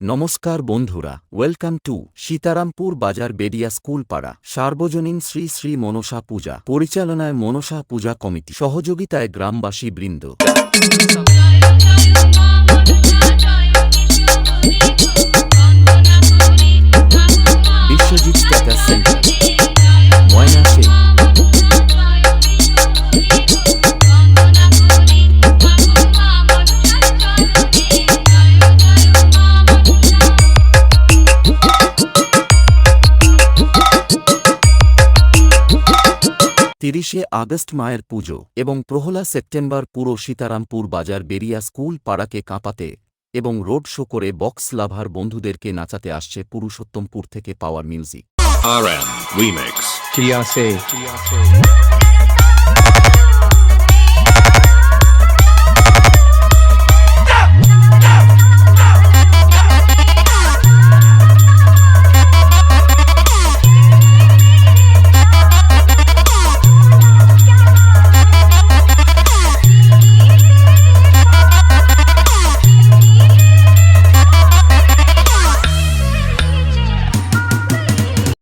নমস্কার বন্ধুরা, welcome to Sitarampur বাজার বেরিয়া স্কুল পাড়া। সার্বজনীন শ্রী শ্রী মনসা পূজা পরিচালনায় মনসা পূজা কমিটি, সহযোগিতায় গ্রামবাসী বৃন্দ। Biswajit status centre, Maynasi. তিরিশে আগস্ট মায়ের পুজো এবং ১লা সেপ্টেম্বর পুরো সীতারামপুর বাজার বেরিয়া স্কুল পাড়াকে কাঁপাতে এবং রোড শো করে বক্স লাভার বন্ধুদেরকে নাচাতে আসছে পুরুষোত্তমপুর থেকে power music. RM Remix. Criança.